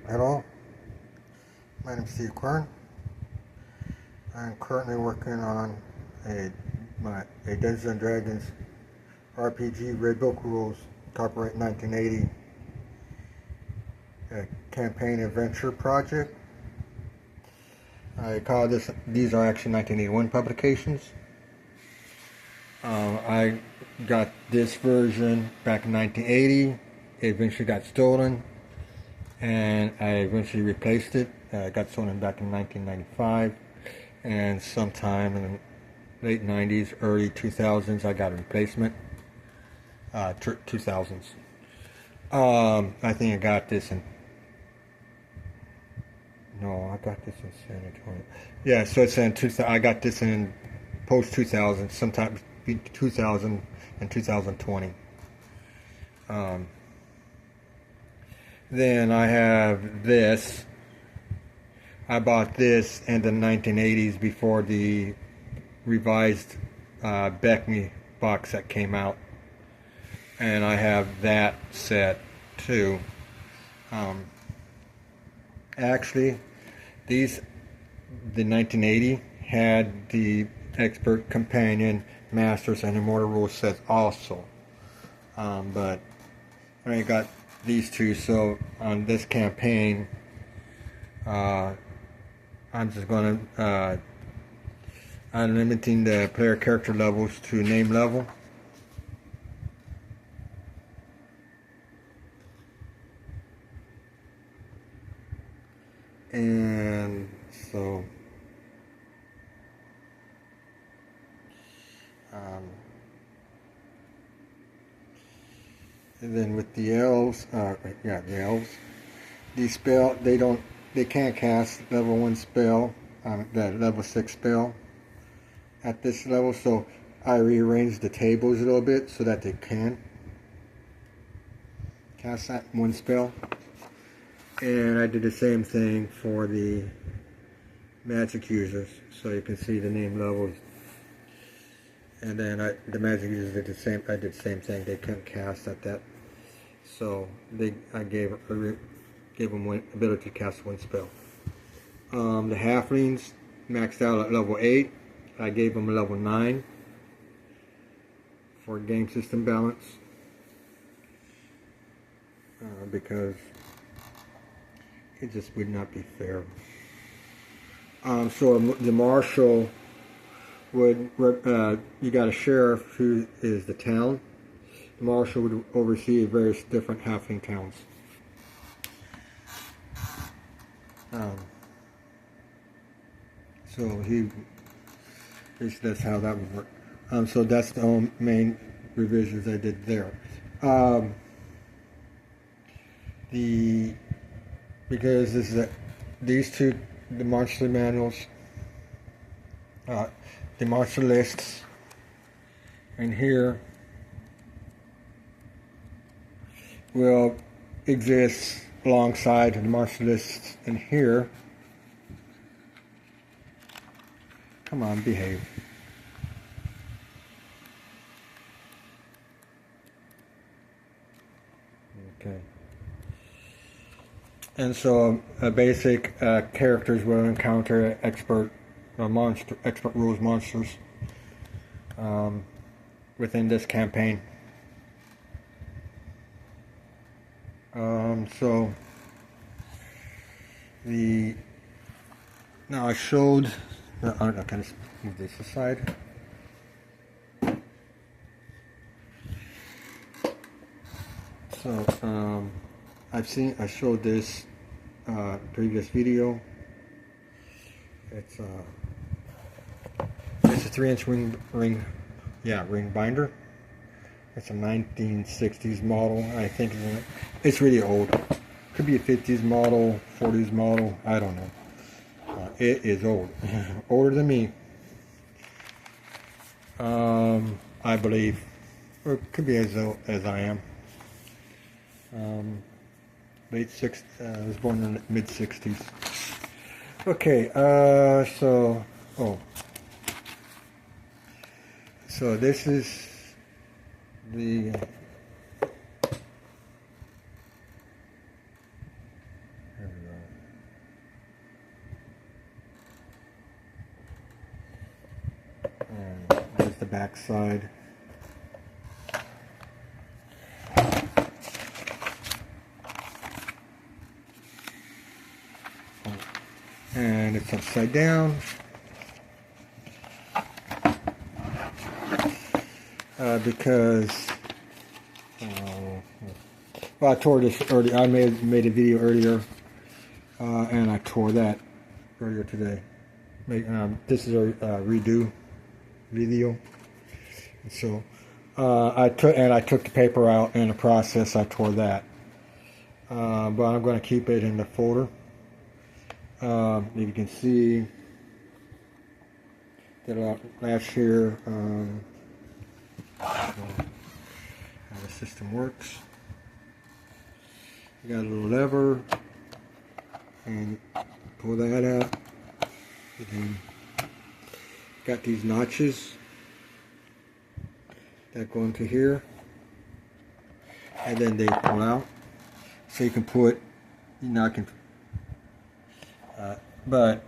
Hello, my name is Steve Quern. I'm currently working on a Dungeons and Dragons RPG Red Book Rules copyright 1980 campaign adventure project. I call these are actually 1981 publications. I got this version back in 1980. It eventually got stolen, and I eventually replaced it. It got stolen back in 1995, and sometime in the late 90s, early 2000s, I got a replacement. 2000s. I think I got this in. No, I got this in San Antonio. Yeah, so it's in 2000. I got this in post 2000, sometime between 2000 and 2020. Then I have this. I bought this in the 1980s before the revised Beckme box set came out, and I have that set too. Actually, the 1980 had the Expert Companion, Masters, and Immortal Rules sets also. But I got these two, so on this campaign, I'm just going to I'm limiting the player character levels to name level. And so and then with the elves, the elves, they can't cast level 1 spell, that level 6 spell at this level, so I rearranged the tables a little bit so that they can cast that 1 spell. And I did the same thing for the magic users, so you can see the name levels. And then the magic users did the same. I did the same thing. They couldn't cast at that, so I gave them one ability to cast 1 spell. The halflings maxed out at level 8. I gave them a level 9 for game system balance, because it just would not be fair. So the marshal would, you got a sheriff who is the town. The marshal would oversee various different halfling towns. So that's how that would work. So that's the main revisions I did there. Because these two, the monster manuals, the monster lists, and here will exist alongside the monster lists in here. Come on, behave. Okay. And so basic characters will encounter expert rules monsters within this campaign. Now I showed. I can just move this aside. So I showed this previous video. It's a 3-inch ring binder. It's a 1960s model. I think it's really old. Could be a 50s model, 40s model. I don't know. It is old, older than me. I believe, or it could be as old as I am. I was born in the mid 60s. Okay, so this is the back side. And it's upside down. Because well, I tore this earlier. I made a video earlier, and I tore that earlier today. This is a redo video. So I took the paper out in the process. I tore that, but I'm going to keep it in the folder. If you can see that last year. How the system works. You got a little lever and pull that out, and then got these notches that go into here, and then they pull out, so you can put, I can, but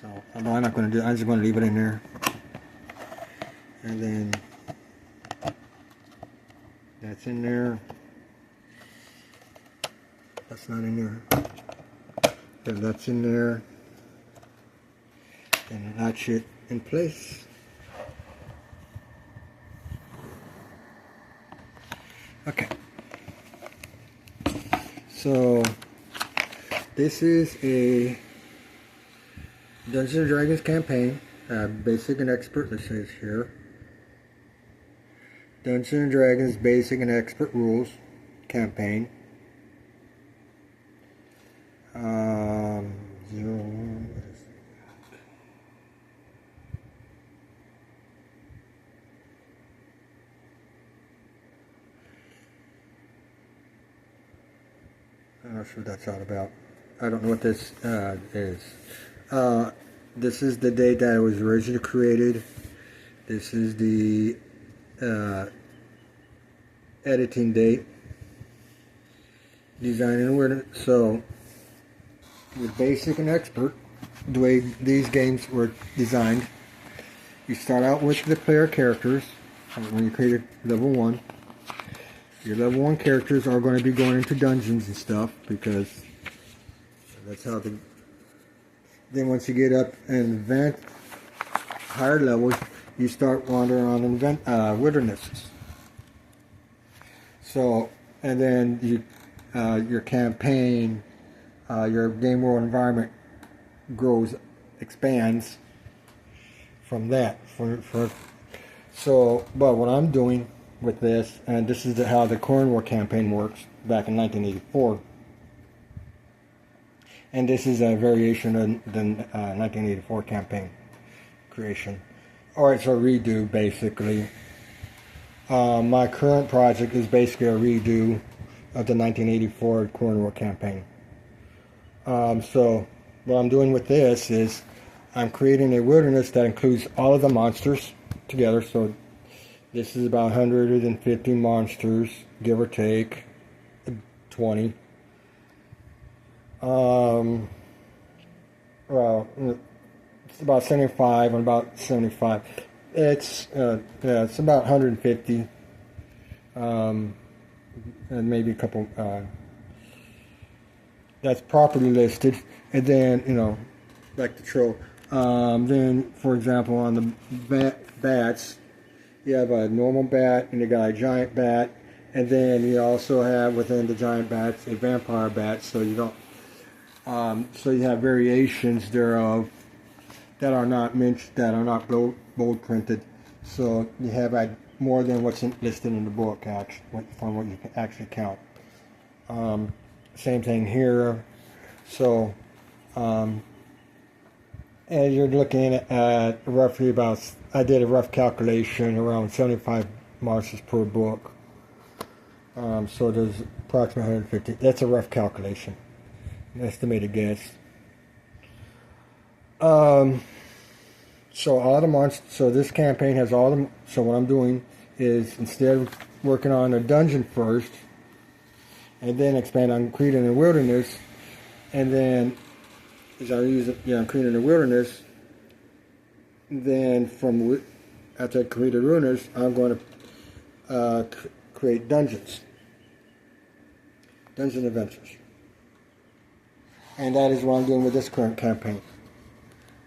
so I'm not going to do. I'm just going to leave it in there, and then that's in there. That's not in there. Then that's in there, and notch it in place. Okay. So this is a Dungeons & Dragons campaign, basic and expert, it says here. Dungeons & Dragons basic and expert rules campaign. 01, what is it? I'm not sure what that's all about. I don't know what this is. This is the date that it was originally created. This is the editing date. Design and awareness. So, with basic and expert, the way these games were designed, you start out with the player characters. When you create level 1, your level 1 characters are going to be going into dungeons and stuff, because that's how the. Then once you get up and higher levels, you start wandering around in wildernesses. So, and then you, your campaign, your game world environment expands from that. So, but what I'm doing with this, and this is how the Querinworld Campaign works back in 1984. And this is a variation of the 1984 campaign creation. Or it's a redo, basically. My current project is basically a redo of the 1984 Querinworld Campaign. So what I'm doing with this is I'm creating a wilderness that includes all of the monsters together. So this is about 150 monsters, give or take 20. Well, it's about 75 and about 75. It's it's about 150, and maybe a couple. That's properly listed, and then like the troll. Then, for example, on the bats, you have a normal bat and you got a giant bat, and then you also have within the giant bats a vampire bat. So you don't. So you have variations thereof that are not mentioned, that are not bold printed. So you have more than what's listed in the book, from what you can actually count. Same thing here. So, and you're looking at roughly about, I did a rough calculation, around 75 monsters per book. So there's approximately 150. That's a rough calculation. An estimated guess. So all the monsters. So this campaign has all the. So what I'm doing is, instead of working on a dungeon first, and then expand on creating a wilderness, and then is I'm using, I'm creating a wilderness. Then after I create a wilderness, I'm going to create dungeon adventures, and that is what I'm doing with this current campaign.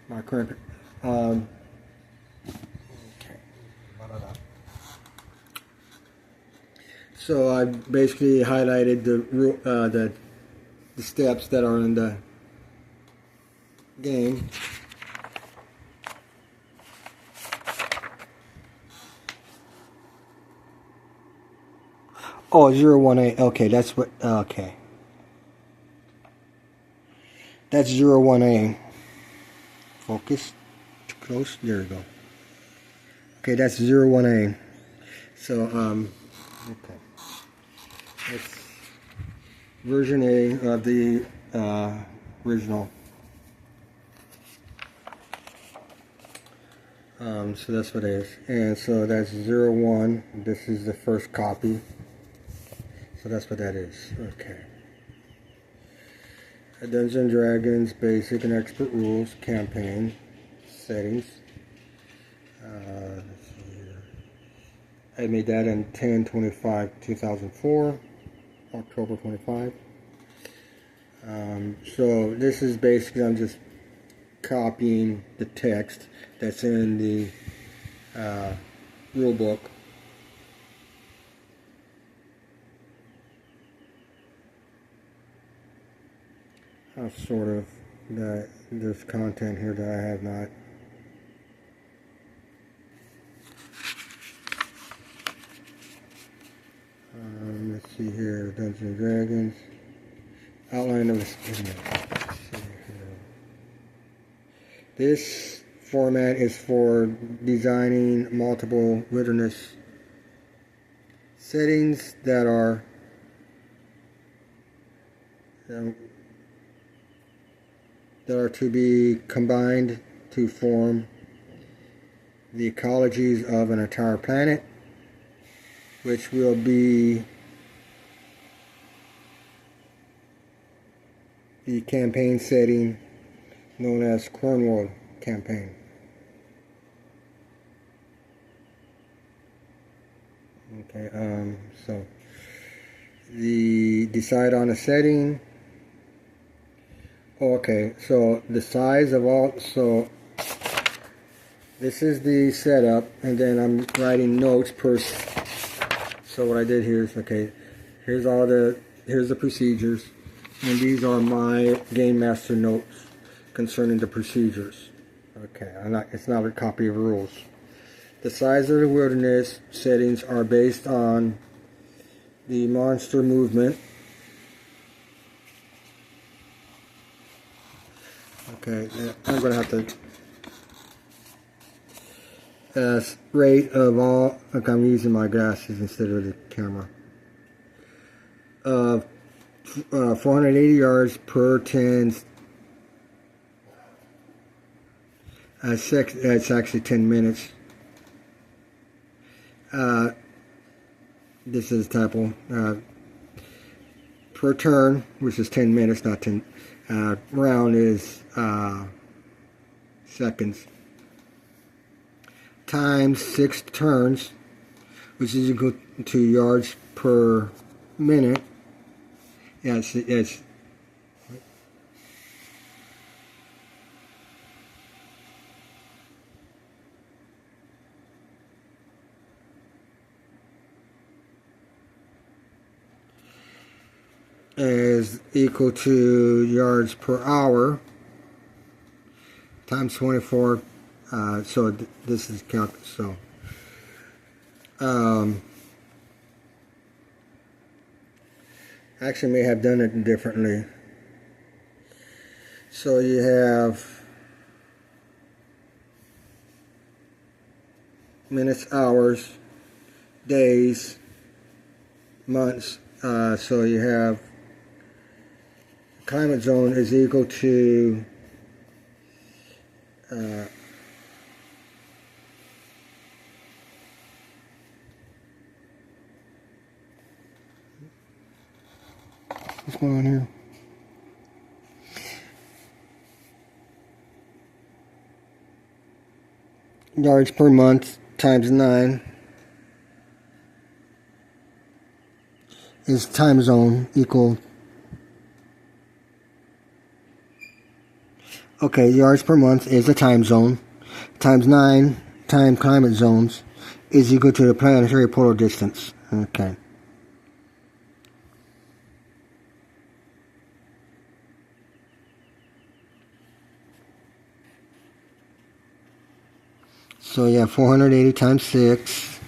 My current, okay. So I basically highlighted the steps that are in the game. Oh, 018. Okay, that's what. Okay, that's 018. Focus. Too close. There we go. Okay, that's 018. So okay, that's version A of the original. So that's what it is, and so that's 01. This is the first copy. So that's what that is. Okay. Dungeons and Dragons Basic and Expert Rules Campaign Settings. Let's see here. I made that in 10/25/2004, October 25. So this is basically, I'm just copying the text that's in the rule book. Sort of, that there's content here that I have not. Let's see here, Dungeons and Dragons. Outline of this. This format is for designing multiple wilderness settings that are to be combined to form the ecologies of an entire planet, which will be the campaign setting known as Querinworld Campaign. Okay, so decide on a setting. Okay, so the size of all, so this is the setup, and then I'm writing notes per. So what I did here is, okay, here's the procedures, and these are my game master notes concerning the procedures. Okay, it's not a copy of rules. The size of the wilderness settings are based on the monster movement. Okay, I'm going to have to rate of all. Look, I'm using my glasses instead of the camera. 480 yards per 10. That's actually 10 minutes. This is a typo. Per turn, which is 10 minutes, not 10. Round is seconds. Times 6 turns, which is equal to yards per minute. Yeah, it's is equal to yards per hour times 24. So this is count. So actually may have done it differently. So you have minutes, hours, days, months. So you have climate zone is equal to what's going on here? yards per month times 9 is time zone equal. Okay, yards per month is the time zone times 9 time climate zones is equal to the planetary polar distance. Okay. So yeah, 480 times 6.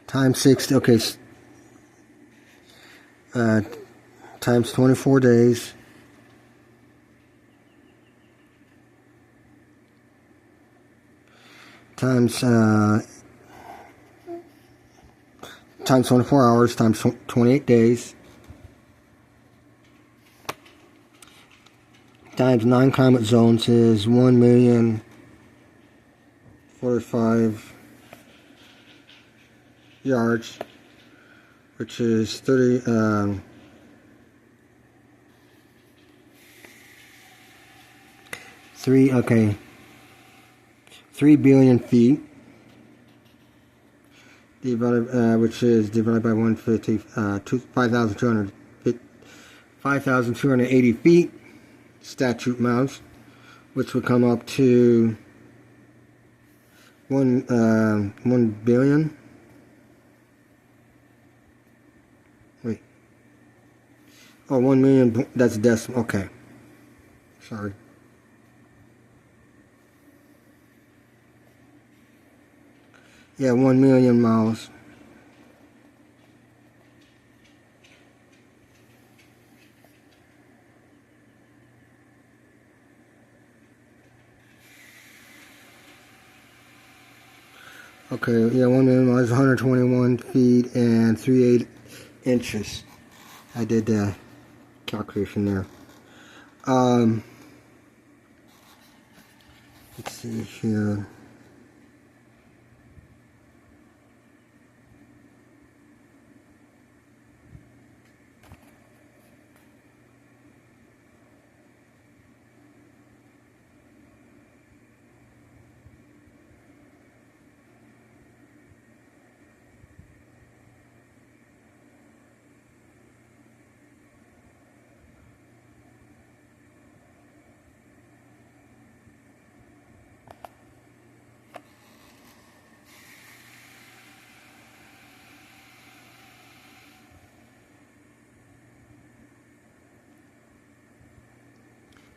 Times 6, okay, times 24 days. Times 24 hours times 28 days times 9 climate zones is 1,045 yards, which is 3 billion feet divided, which is divided by 150, 5,280 feet statute miles, which would come up to 1 billion. Wait. Oh, 1 million. That's decimal. Okay. Sorry. Yeah, 1 million miles. Okay, yeah, 1 million miles, 121 feet and 38 inches. I did the calculation there. Let's see here.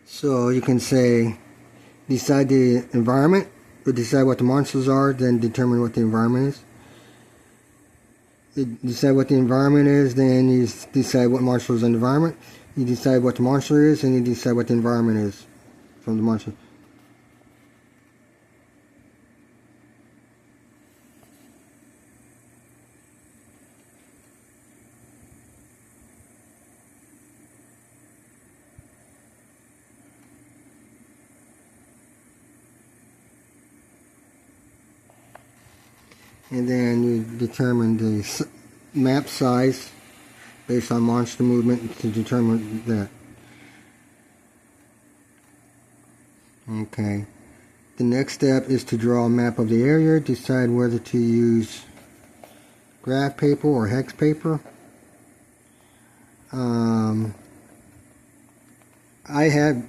So you can say, decide the environment, or decide what the monsters are, then determine what the environment is. You decide what the environment is, then you decide what monster is in the environment. You decide what the monster is, and you decide what the environment is from the monster. And then you determine the map size based on monster movement to determine that. Okay. The next step is to draw a map of the area, decide whether to use graph paper or hex paper. I had,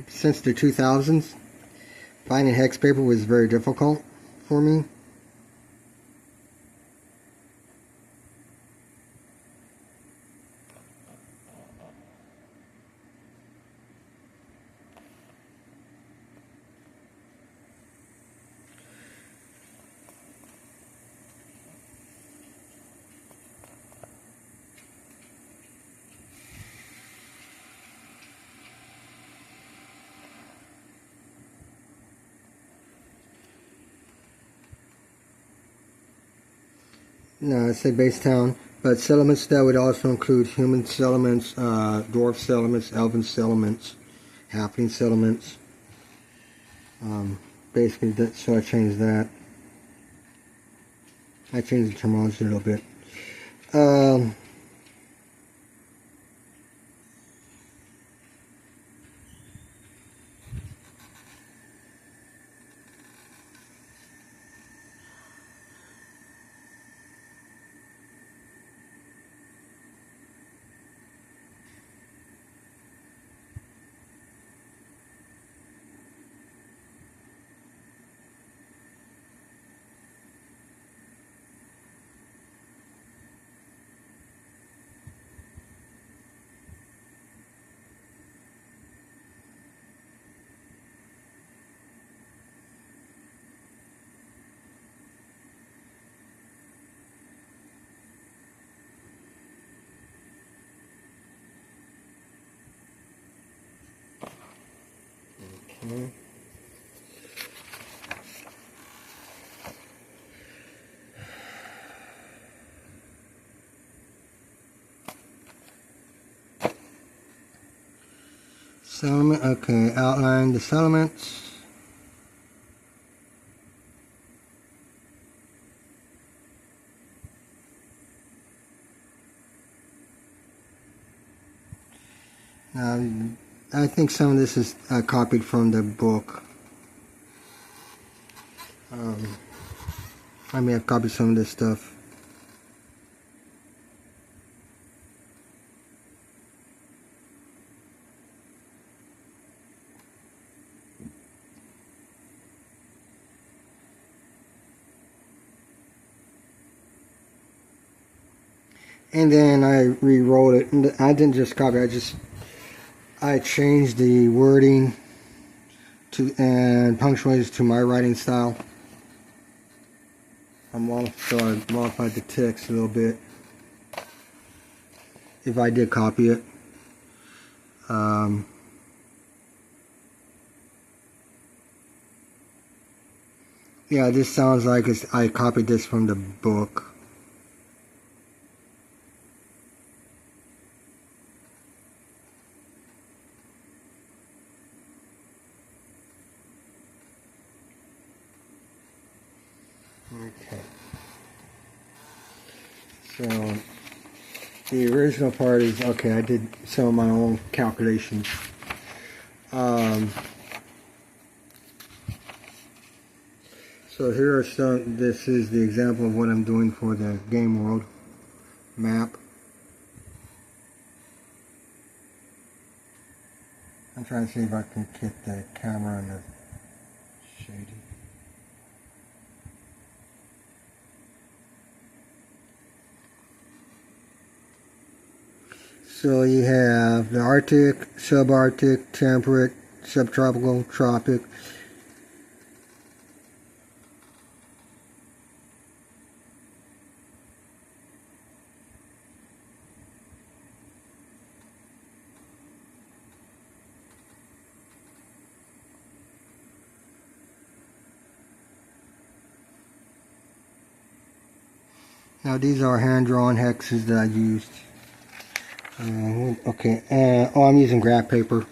since the 2000s, finding hex paper was very difficult for me. No, I say base town, but settlements that would also include human settlements, dwarf settlements, elven settlements, halfling settlements. Basically, so I changed that. I changed the terminology a little bit. Um, okay. Settlement, okay, outline the settlements. Now, I think some of this is copied from the book. I may have copied some of this stuff. And then I rewrote it. I didn't just copy it, I changed the wording to and punctuation to my writing style. So I modified the text a little bit. If I did copy it. Yeah, this sounds like I copied this from the book. Okay. So the original part is okay. I did some of my own calculations. So here are some. This is the example of what I'm doing for the game world map. I'm trying to see if I can get the camera in the shading. So you have the Arctic, subarctic, temperate, subtropical, tropic. Now these are hand-drawn hexes that I used. Okay, oh, I'm using graph paper.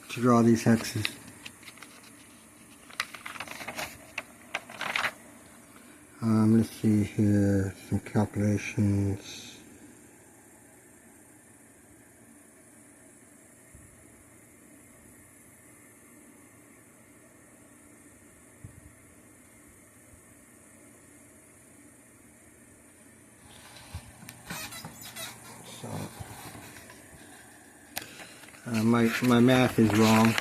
To draw these hexes. Let's see here, some calculations. My math is wrong.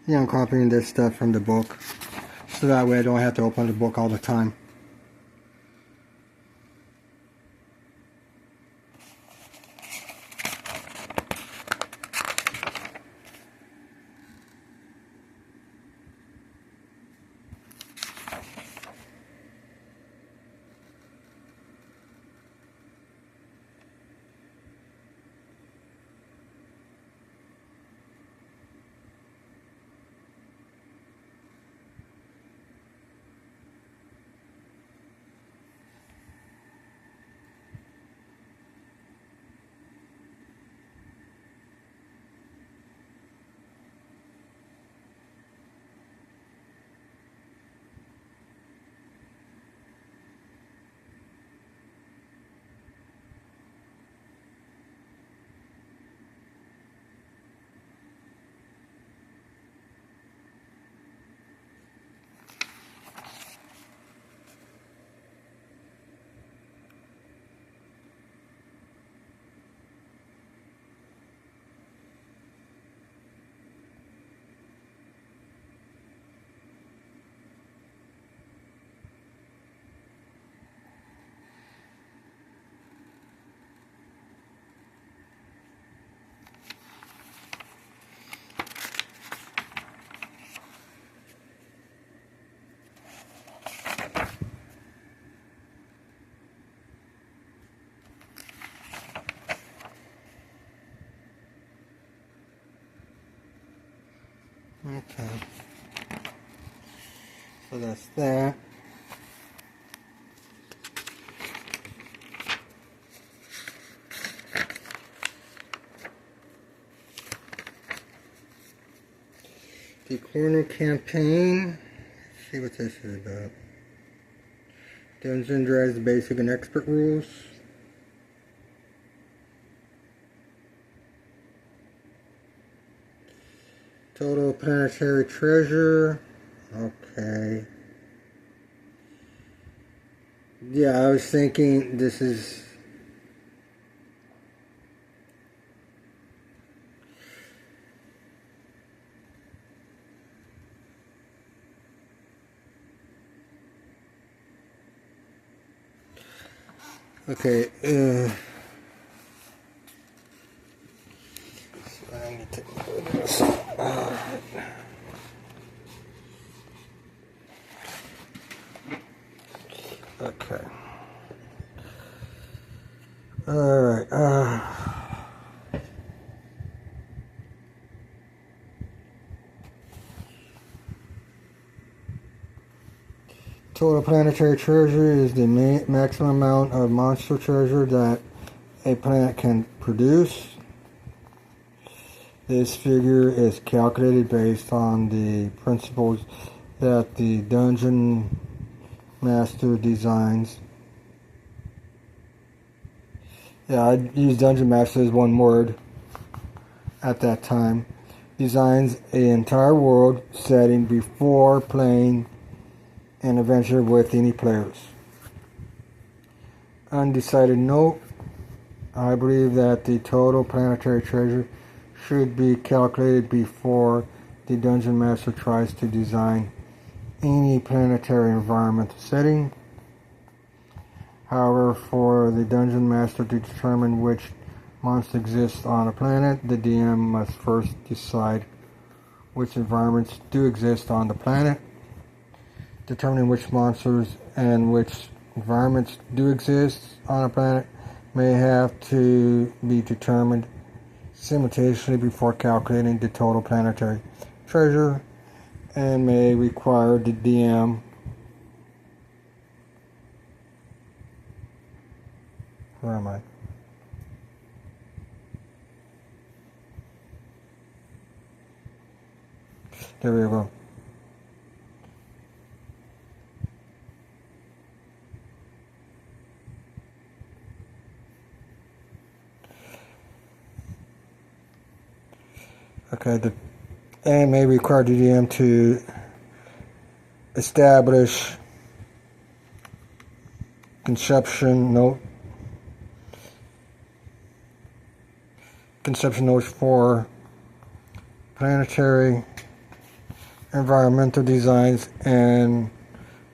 Yeah, I'm copying this stuff from the book, so that way I don't have to open the book all the time. Okay. So that's that. The Querinworld Campaign. Let's see what this is about. Dungeon Dragons basic and expert rules. Total planetary treasure. Okay. Yeah, I was thinking this is... Okay, so I need to do this. Okay. Alright, total planetary treasure is the maximum amount of monster treasure that a planet can produce. This figure is calculated based on the principles that the dungeon master designs. Yeah, I used dungeon master as one word at that time. Designs an entire world setting before playing an adventure with any players. Undecided note. I believe that the total planetary treasure should be calculated before the dungeon master tries to design any planetary environmental setting. However, for the dungeon master to determine which monster exists on a planet, the DM must first decide which environments do exist on the planet. Determining which monsters and which environments do exist on a planet may have to be determined simultaneously before calculating the total planetary treasure, and may require the DM where am I? There we go. Okay, and may require the DM to establish conception notes for planetary environmental designs and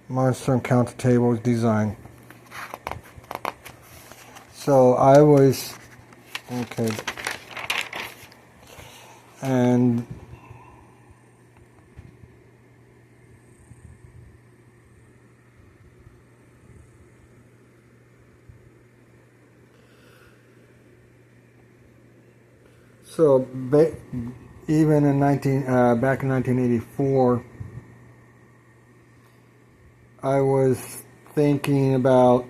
monster encounter tables design. So I was okay, and so even in back in 1984, I was thinking about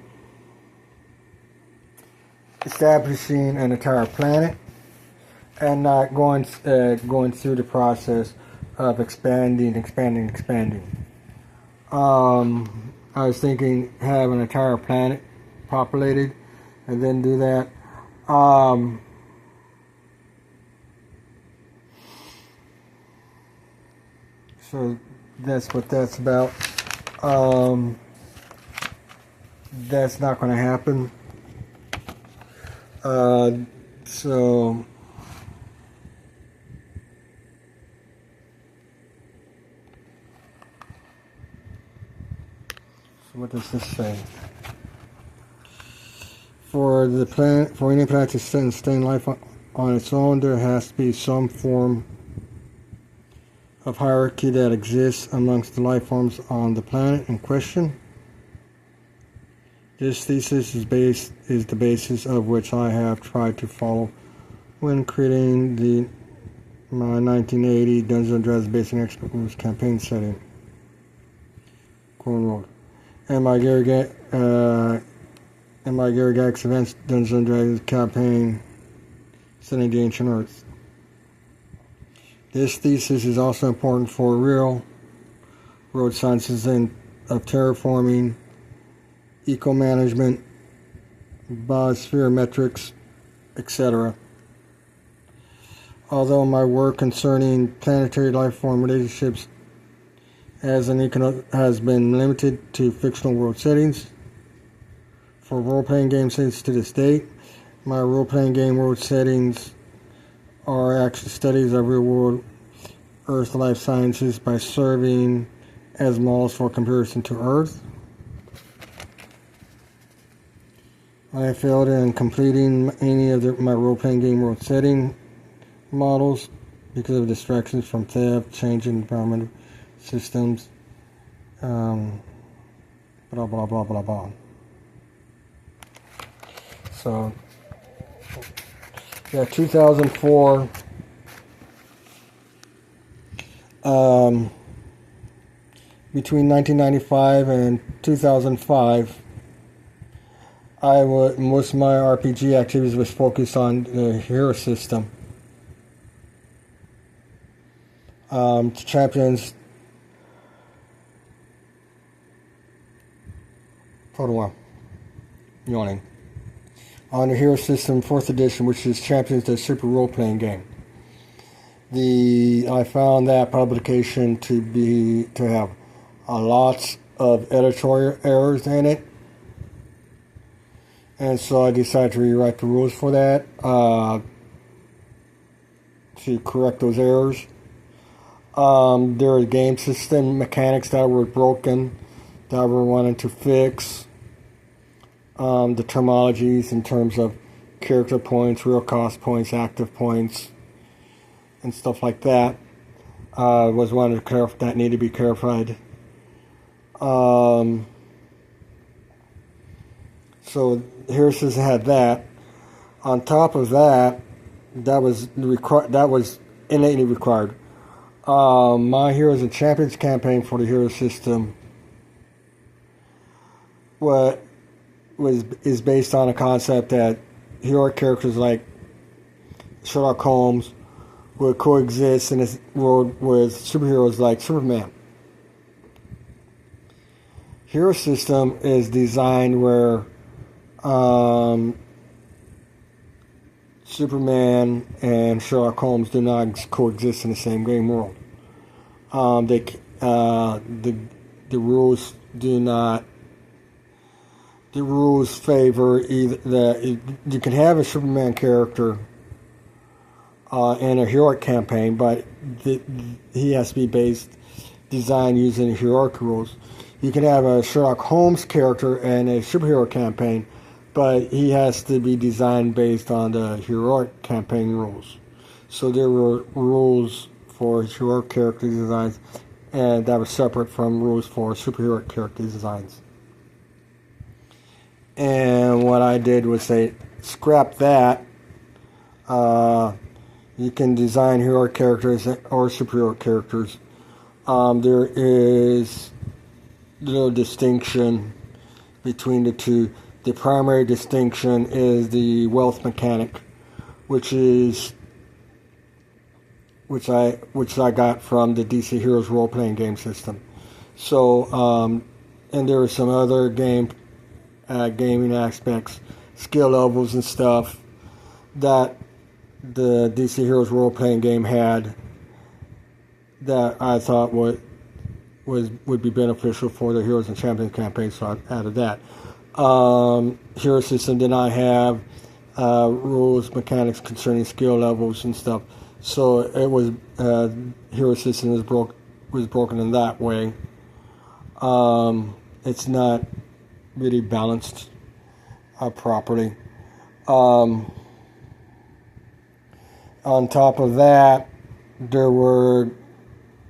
establishing an entire planet and not going through the process of expanding. I was thinking have an entire planet populated and then do that. So that's what that's about. That's not going to happen. So what does this say? For any planet to sustain life on its own, there has to be some form of hierarchy that exists amongst the life forms on the planet in question. This thesis is the basis of which I have tried to follow when creating the my 1980 Dungeons and Dragons Basic Expert Rules campaign setting. Querinworld. And my Gary Gygax Events Dungeons and Dragons campaign setting the Ancient Earth. This thesis is also important for real world sciences of terraforming, eco-management, biosphere metrics, etc. Although my work concerning planetary life form relationships has been limited to fictional world settings for role-playing game settings to this date, my role-playing game world settings are actual studies of real-world Earth life sciences by serving as models for comparison to Earth. I failed in completing any of my role-playing game world setting models because of distractions from theft, changing environmental systems, blah blah blah blah blah. So, yeah, 2004. Between 1995 and 2005, most of my RPG activities was focused on the hero system. Champions. Hold on. Yawning. On the hero system, 4th edition, which is Champions, the super role-playing game. I found that publication to have lots of editorial errors in it, and so I decided to rewrite the rules for that to correct those errors. There are game system mechanics that were broken that we're wanting to fix. The terminologies in terms of character points, real cost points, active points, and stuff like that was one that needed to be clarified. So Harris's had that. On top of that, that was innately required. My Heroes and Champions campaign for the hero system is based on a concept that hero characters like Sherlock Holmes would coexist in this world with superheroes like Superman. Hero system is designed where Superman and Sherlock Holmes do not coexist in the same game world. The rules do not. The rules favor either you can have a Superman character in a heroic campaign, but he has to be designed using heroic rules. You can have a Sherlock Holmes character in a superhero campaign, but he has to be designed based on the heroic campaign rules. So there were rules for heroic character designs, and that was separate from rules for superhero character designs. And what I did was say, scrap that. You can design heroic characters or superhero characters. There is little distinction between the two. The primary distinction is the wealth mechanic, which I got from the DC Heroes role-playing game system. So, and there are some other gaming aspects, skill levels and stuff that the DC Heroes role-playing game had that I thought would be beneficial for the Heroes and Champions campaign, so I added that. Hero system did not have rules, mechanics concerning skill levels and stuff, so it was hero system was broken in that way. It's not really balanced properly. On top of that, there were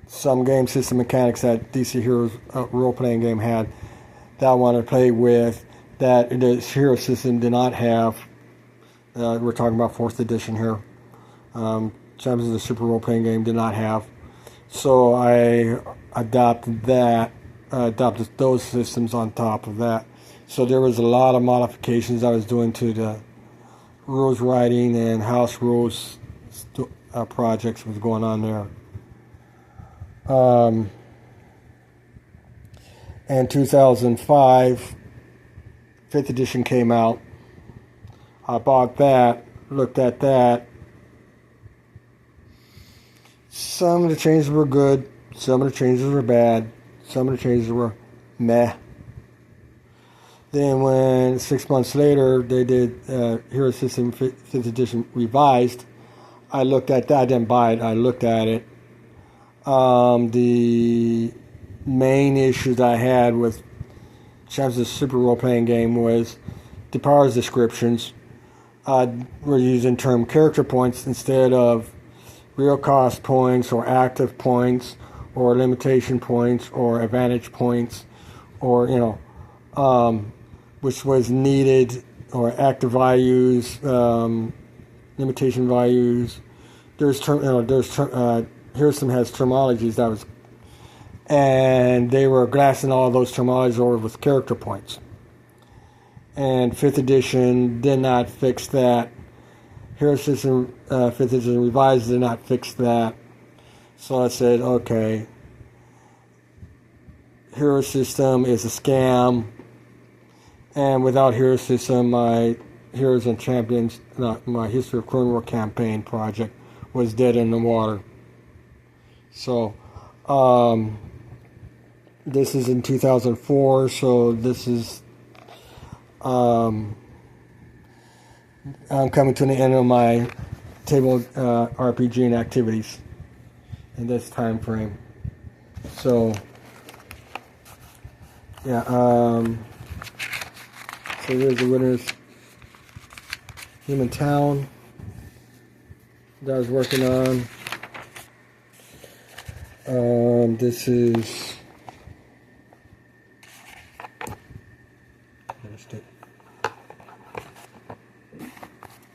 some game system mechanics that DC Heroes role-playing game had that I wanted to play with that the hero system did not have. We're talking about 4th edition here. Champions of the Super Role-Playing Game did not have. So I adopted those systems on top of that. So there was a lot of modifications I was doing to the rules writing and house rules projects was going on there. In 2005, 5th edition came out. I bought that, looked at that. Some of the changes were good, some of the changes were bad, some of the changes were meh. Then when 6 months later they did Hero System 5th edition revised, I looked at that. I didn't buy it, I looked at it. The main issues I had with Champions of the Super Role-Playing Game was the powers descriptions. We're using term character points instead of real cost points or active points or limitation points or advantage points, or which was needed, or active values, limitation values. Hero System has terminologies that was, and they were glassing all those terminologies over with character points. And 5th edition did not fix that. Hero System 5th edition revised did not fix that. So I said, okay, Hero System is a scam, and without Hero System, my Heroes and Champions, my History of Querinworld Campaign project was dead in the water. So this is in 2004, so this is I'm coming to the end of my table RPG and activities in this time frame. So yeah, so here's the winners. Human Town that I was working on. This is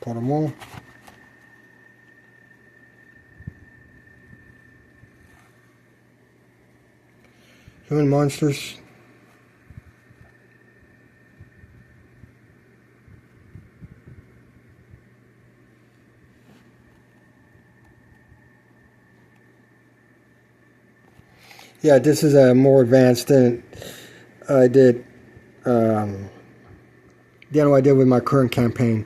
Paramount. Human Monsters. Yeah, this is a more advanced than I did. Than what I did with my current campaign.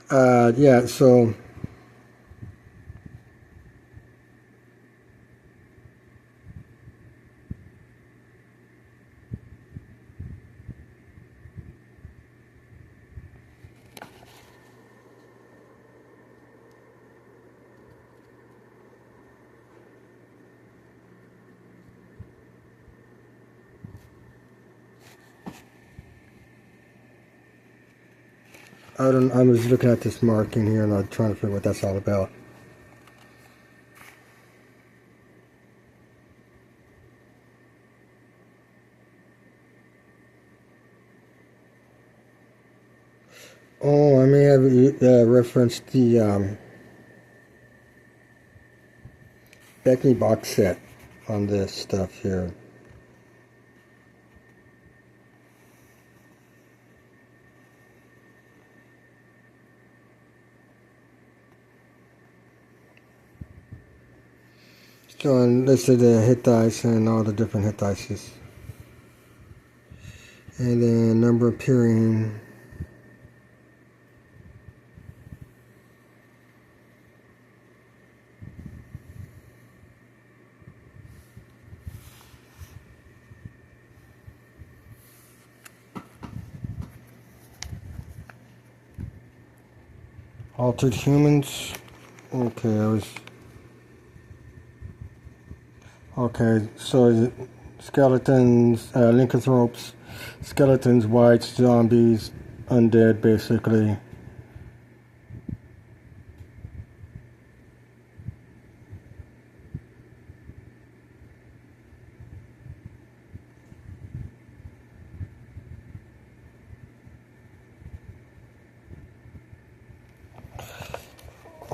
Yeah, so I was looking at this marking here and I'm trying to figure what that's all about. Oh, I may have referenced the Beckney box set on this stuff here. So I listed the hit dice and all the different hit dice. And then number appearing. Altered humans. Okay, Okay, so is it skeletons, lycanthropes, skeletons, whites, zombies, undead, basically.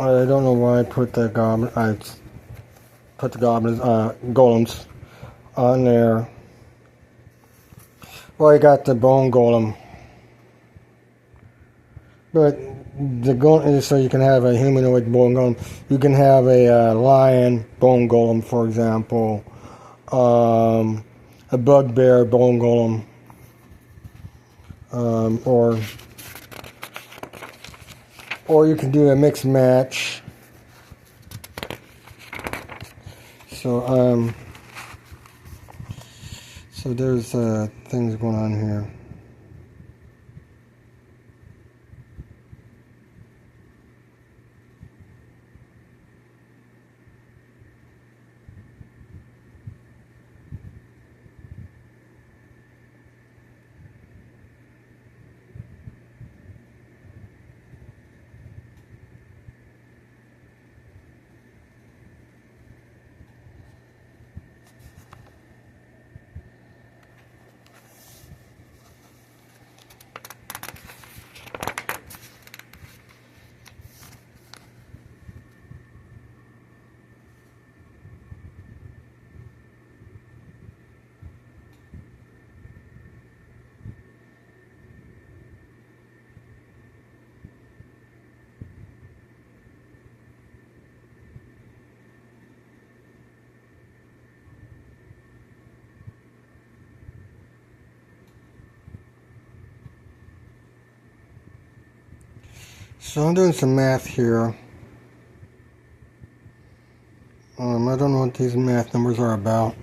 I don't know why I put the goblin. I put the goblins, golems on there. Well, I got the bone golem, but the golem, so you can have a humanoid bone golem. You can have a lion bone golem, for example, a bugbear bone golem, or you can do a mixed match. So so there's things going on here. So I'm doing some math here. I don't know what these math numbers are about.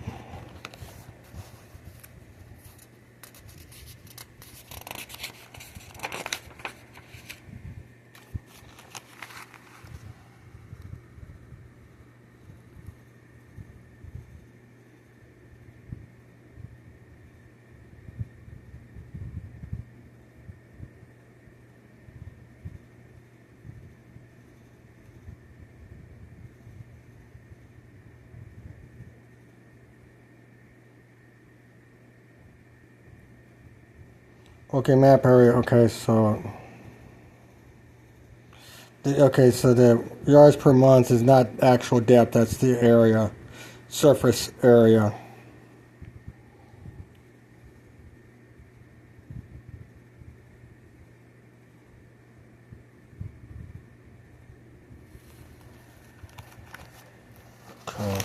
Okay, map area. Okay, so the yards per month is not actual depth. That's the area, surface area. Okay.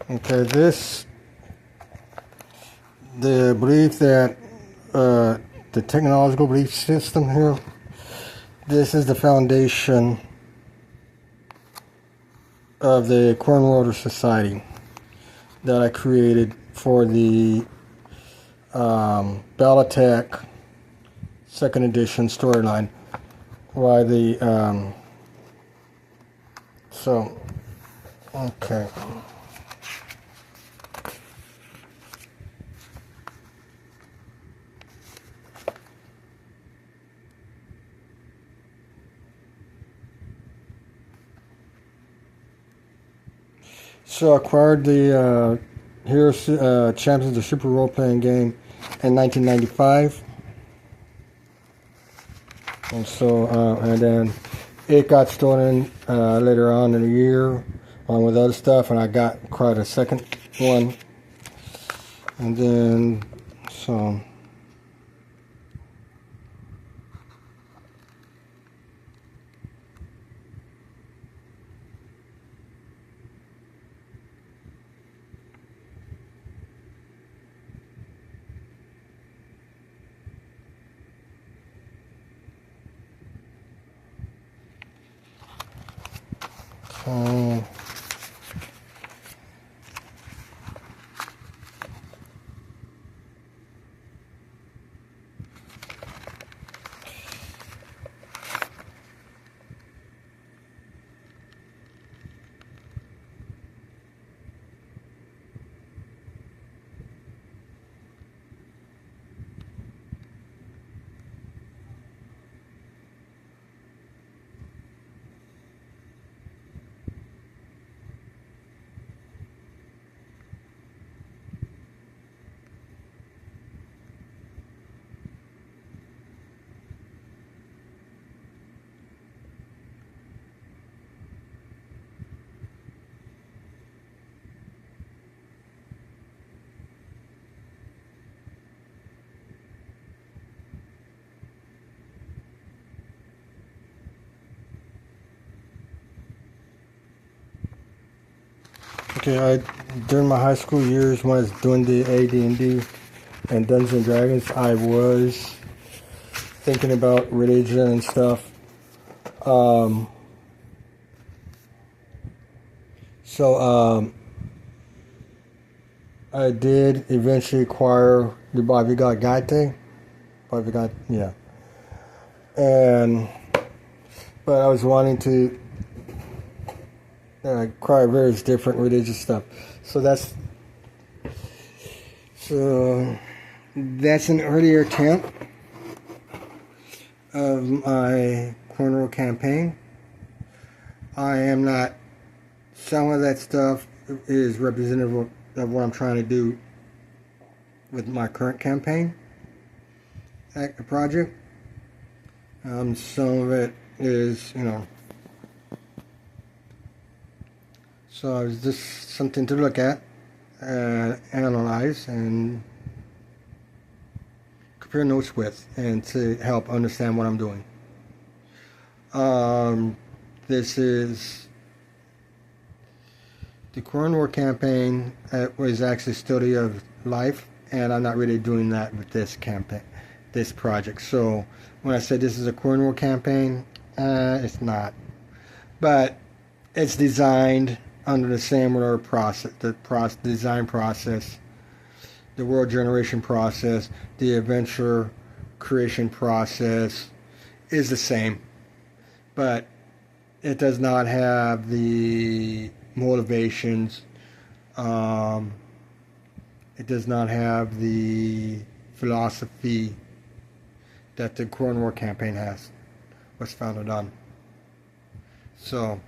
Okay, the belief that the technological belief system here, this is the foundation of the Querinworld Society that I created for the Battletech second edition storyline. Why the so okay. So I acquired the Heroes Champions, the Super Role Playing game, in 1995, and so and then it got stolen later on in the year, along with other stuff, and I got quite a second one, and then so. Okay, during my high school years when I was doing the AD&D and Dungeons and Dragons, I was thinking about religion and stuff. I did eventually acquire the Bhagavad Gita. Yeah. But I was wanting to acquire various different religious stuff. So that's an earlier attempt of my Querinworld campaign. I am not. Some of that stuff is representative of what I'm trying to do with my current campaign project. Some of it is, so it's just something to look at, analyze, and compare notes with, and to help understand what I'm doing. This is the Querinworld campaign. Was actually a study of life, and I'm not really doing that with this campaign, this project. So when I said this is a Querinworld campaign, it's not, but it's designed under the similar process, the design process, the world generation process, the adventure creation process is the same, but it does not have the motivations. It does not have the philosophy that the Querinworld campaign was founded on. So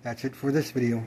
that's it for this video.